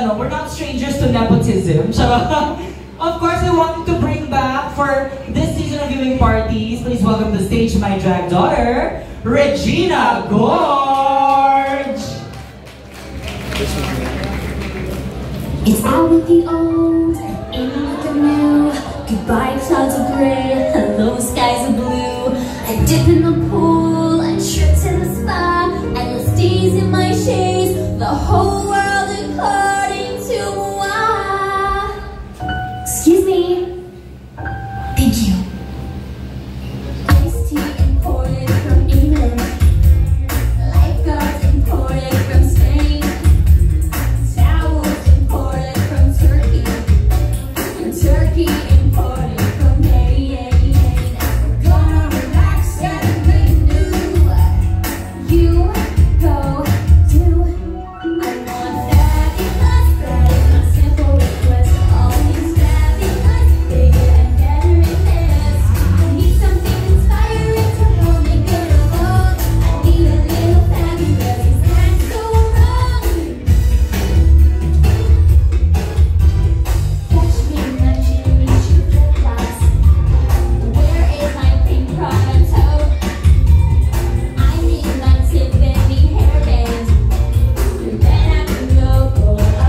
we're not strangers to nepotism. Of course, I wanted to bring back for this season of viewing parties. Please welcome to the stage my drag daughter, Regina Gorge. It's out with the old, in with the new. Goodbye clouds of gray, hello skies of blue. I dip in the pool, I trip to the spa. Endless days in my shades, the whole world according to moi. Excuse me. Thank you. Iced tea imported from England. Lifeguards imported from Spain. Towels imported from Turkey. And Turkey imported from Maine. Gonna relax and make new. You go do. I want fabulous. That is my simple request. Always fabulous, bigger and better in this. I need something inspiring to help me good along. I need a little fabulous. Is that so wrong? Catch me in the Jimmy Choo flip-flops. Where is my pink Prada tote? I need my Tiffany hairband. And then I can go for a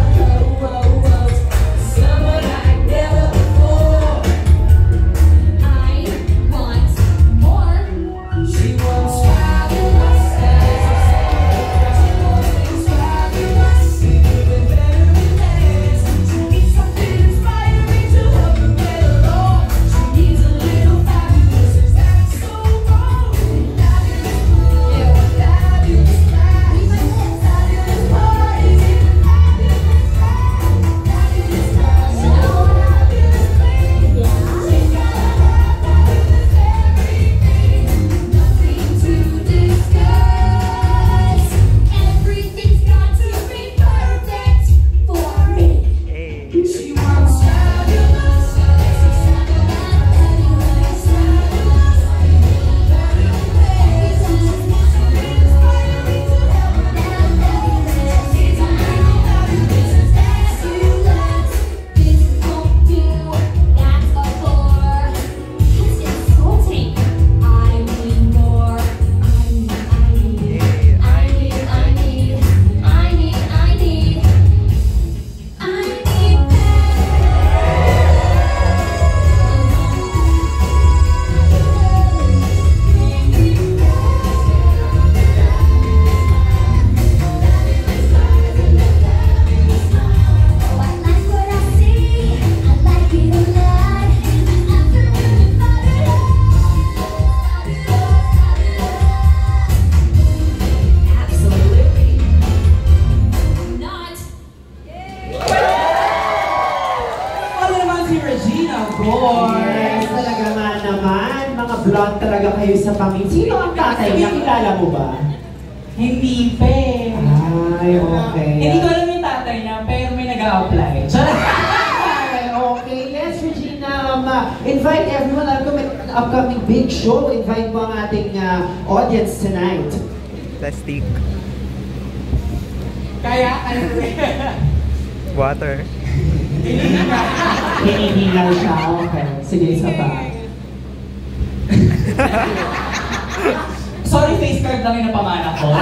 coat. Someone I've never before. I want more. She wants fabulous. Fabulous, even better than this. She needs something inspiring to help her get along. She needs a little fabulous. Is that so wrong? Fabulous mood, yeah, fabulous class. Fabulous parties, even fabulous fast. Fabulous stars, so fabulous things. Yeah. She's gotta have fabulous everything. Nothing to discuss. Everything's got to be perfect for me. She wants fabulous. Ano naman si Regina Gorge? Yes, talaga nga naman. Mga blonde talaga kayo sa pangin. Sino ang tatay niya? Kilala mo ba? Hindi pa eh. Ay, okay. Hindi ko alam yung tatay niya, pero may nag-a-apply. Ay, okay. Yes, Regina. Invite everyone. Alam ko may upcoming big show. Invite mo ang ating audience tonight. Plastic. Kaya, ano Water. Hinihingal siya. Okay. Sige, isa pa. Sorry, face card lang yung napamana ko.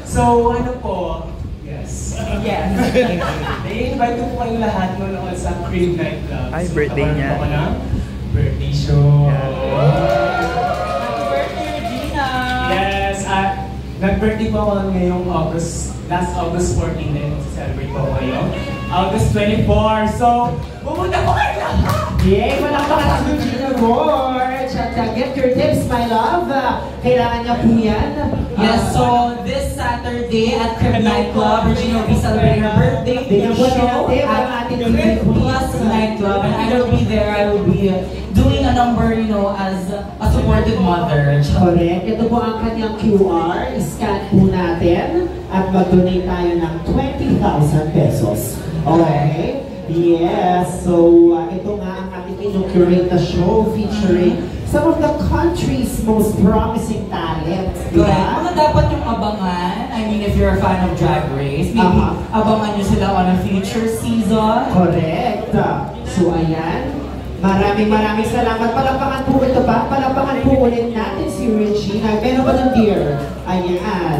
So, ano po? Yes. Yes. I-invite ko po kayong lahat manood sa Cream Night Club. Ay, birthday niya. Ako na, birthday show. Happy birthday, Regina! Yes, nag-birthday po ako ngayong last August 14 din. Celebrate po ako ngayon. August 24. So, pumunta po kayo lahat! Yay! Palakpakan ang Regina Gorge! At get your tips, my love. Kailangan niya po yan. Yes, so this Saturday at Crib Nightclub, Regina will be celebrating her birthday show at Crib Plus Nightclub, and I will be there. I will be doing a number, you know, as a supportive mother. Correct. Ito po ang kanyang QR. Scan po natin at mag-donate tayo ng 20,000 pesos. Okay? Yes. So, ito nga ang ating inaugural na show featuring some of the country's most promising talents. Correct. Mga dapat yung abangan. I mean, if you're a fan of Drag Race, maybe abangan nyo sila on a future season. Correct. So ayan, maraming salamat. Palakpakan po ito ba? Palakpakan po ulit natin si Regina. Pero ba ng dear? Ayan.